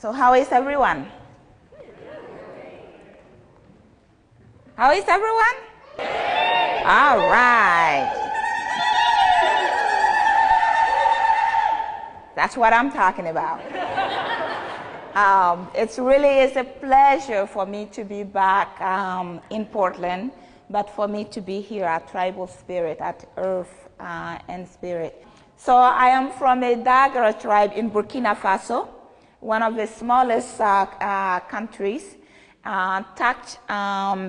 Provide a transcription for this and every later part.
So how is everyone? How is everyone? All right. That's what I'm talking about. It really is a pleasure for me to be back in Portland, but for me to be here at Tribal Spirit, at Earth and Spirit. So I am from a Dagara tribe in Burkina Faso, one of the smallest countries, tucked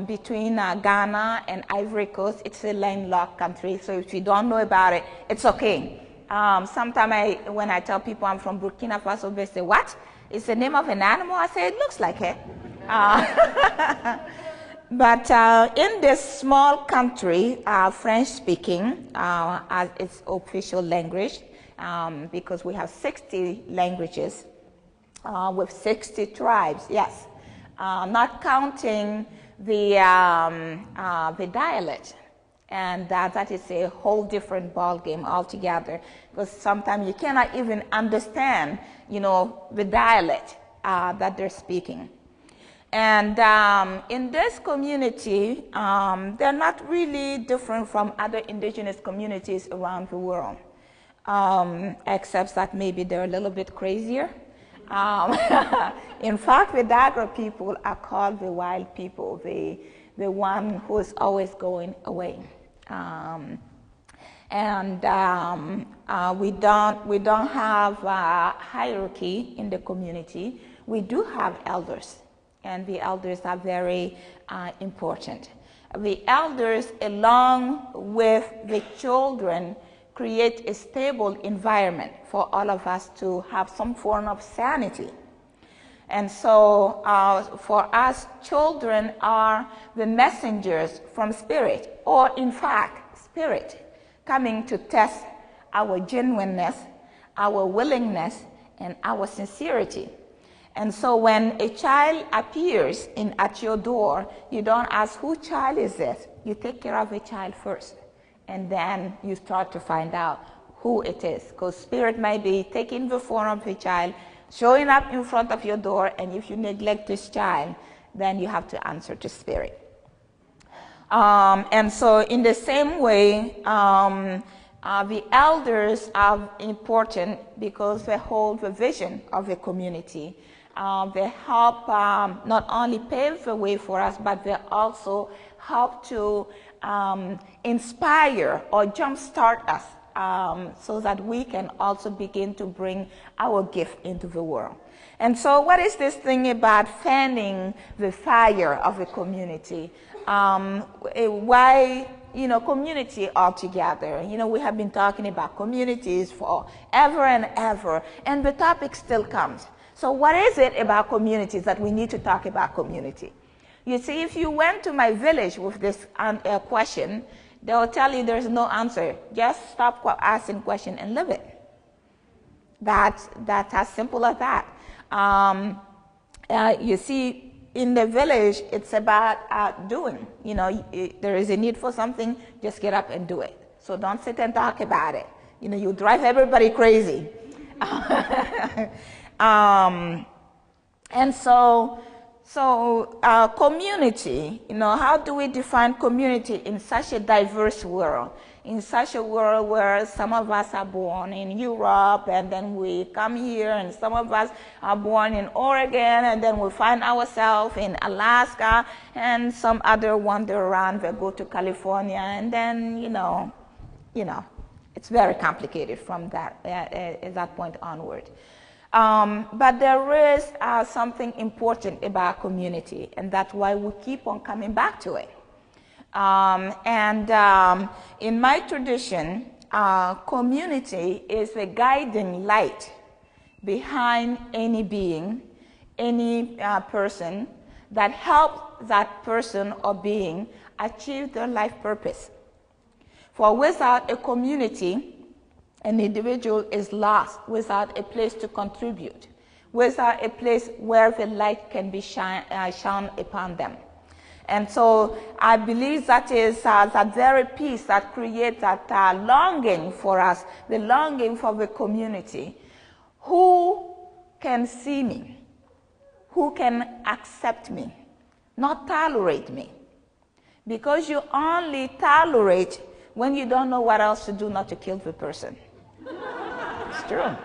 between Ghana and Ivory Coast. It's a landlocked country, so if you don't know about it, it's okay. Sometimes when I tell people I'm from Burkina Faso, they say, what? It's the name of an animal? I say, it looks like it. But in this small country, French-speaking as its official language, because we have 60 languages with 60 tribes, yes, not counting the dialect. And that is a whole different ballgame altogether, because sometimes you cannot even understand, the dialect that they're speaking. And in this community, they're not really different from other indigenous communities around the world, except that maybe they're a little bit crazier. In fact, the Dagara people are called the wild people, the one who is always going away. We don't have a hierarchy in the community. We do have elders, and the elders are very important. The elders, along with the children, create a stable environment for all of us to have some form of sanity. And so for us, children are the messengers from Spirit, or in fact, Spirit, coming to test our genuineness, our willingness, and our sincerity. And so when a child appears at your door, you don't ask, whose child is this? You take care of the child first, and then you start to find out who it is, because Spirit might be taking the form of the child, showing up in front of your door, and if you neglect this child, then you have to answer to Spirit. And so in the same way, the elders are important because they hold the vision of the community. They help not only pave the way for us, but they also help to inspire or jumpstart us, so that we can also begin to bring our gift into the world. And so what is this thing about fanning the fire of the community? Why, community altogether? We have been talking about communities for ever and ever, and the topic still comes. So what is it about communities that we need to talk about community? You see, if you went to my village with this question, they will tell you there's no answer. Just stop asking questions and live it. That's as simple as that. You see, in the village, it's about doing. There is a need for something, just get up and do it. So don't sit and talk about it. You drive everybody crazy. And so community, how do we define community in such a diverse world? In such a world where some of us are born in Europe, and then we come here, and some of us are born in Oregon, and then we find ourselves in Alaska, and some other wander around, they go to California, and then, it's very complicated from that point onward. But there is something important about community, and that's why we keep on coming back to it. In my tradition, community is the guiding light behind any being, any person, that helps that person or being achieve their life purpose. For without a community, an individual is lost, without a place to contribute, without a place where the light can be shone upon them. And so I believe that is that very piece that creates that longing for us, the longing for the community. Who can see me? who can accept me, not tolerate me. Because you only tolerate when you don't know what else to do not to kill the person. It's true.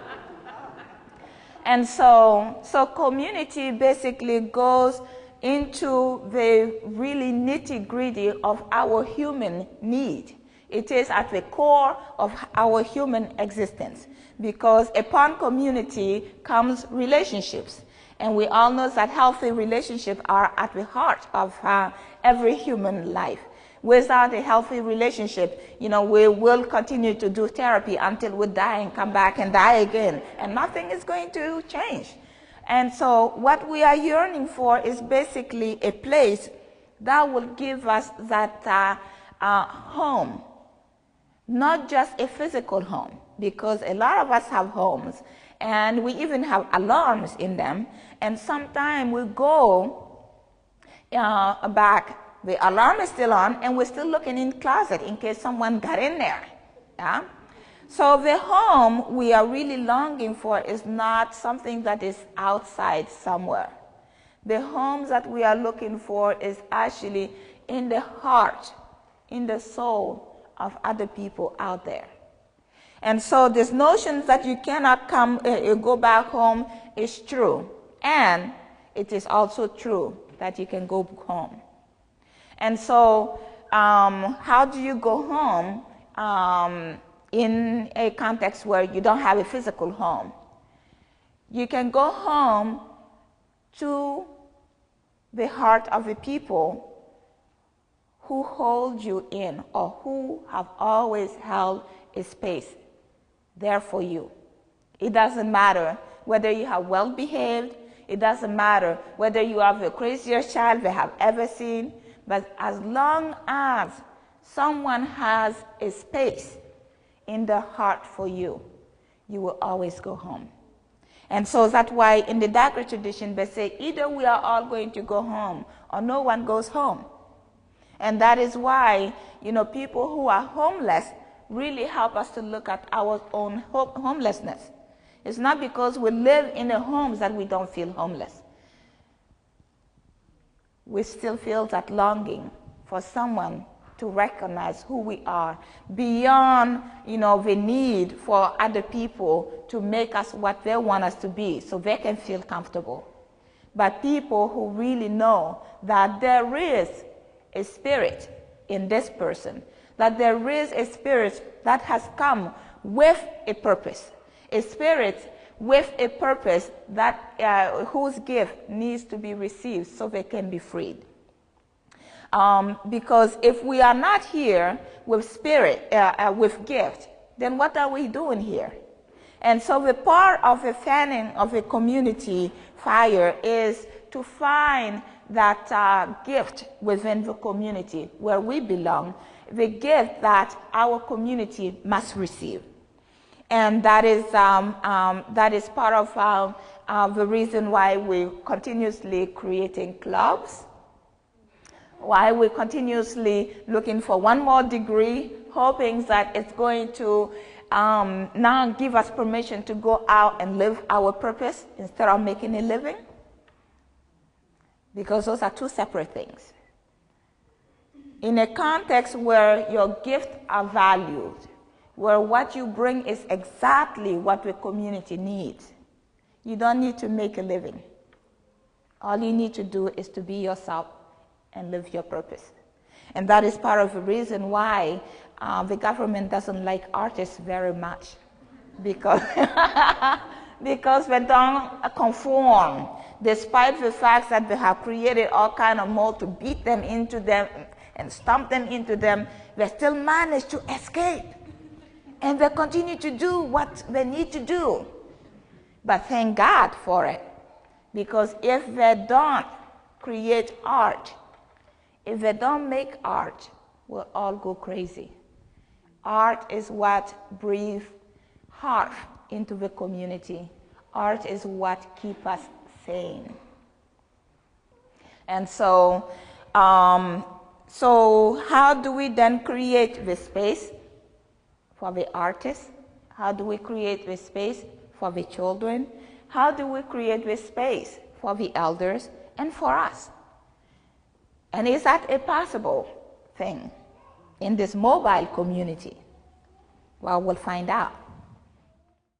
And so community basically goes into the really nitty-gritty of our human need. It is at the core of our human existence, because upon community comes relationships. And we all know that healthy relationships are at the heart of every human life. Without a healthy relationship, we will continue to do therapy until we die and come back and die again, and nothing is going to change. And so what we are yearning for is basically a place that will give us that home, not just a physical home, because a lot of us have homes, and we even have alarms in them, and sometimes we go back, the alarm is still on, and we're still looking in the closet in case someone got in there. Yeah? So the home we are really longing for is not something that is outside somewhere. The home that we are looking for is actually in the heart, in the soul of other people out there. And so this notion that you cannot go back home is true. And it is also true that you can go home. And so how do you go home in a context where you don't have a physical home? You can go home to the heart of the people who hold you in, or who have always held a space there for you. It doesn't matter whether you have well behaved. It doesn't matter whether you are the craziest child they have ever seen. But as long as someone has a space in the heart for you, you will always go home. And so that's why in the Dagre tradition they say either we are all going to go home or no one goes home. And that is why people who are homeless really help us to look at our own homelessness. It's not because we live in a home that we don't feel homeless. We still feel that longing for someone to recognize who we are beyond, the need for other people to make us what they want us to be so they can feel comfortable. But people who really know that there is a spirit in this person, that there is a spirit that has come with a purpose, a spirit with a purpose that whose gift needs to be received so they can be freed. Because if we are not here with spirit, with gift, then what are we doing here? And so the part of the fanning of a community fire is to find that gift within the community where we belong, the gift that our community must receive. And that is part of the reason why we're continuously creating clubs, why we're continuously looking for one more degree, hoping that it's going to now give us permission to go out and live our purpose instead of making a living. Because those are two separate things. In a context where your gifts are valued, where what you bring is exactly what the community needs, you don't need to make a living. All you need to do is to be yourself and live your purpose. And that is part of the reason why the government doesn't like artists very much, because because they don't conform, despite the fact that they have created all kind of mold to beat them into them and stomp them into them. They still manage to escape, and they continue to do what they need to do. But thank God for it, because if they don't create art, if they don't make art, we'll all go crazy. Art is what breathes heart into the community. Art is what keeps us sane. And so, so how do we then create the space for the artists? How do we create the space for the children? How do we create the space for the elders and for us. And is that a possible thing in this mobile community? Well, we'll find out.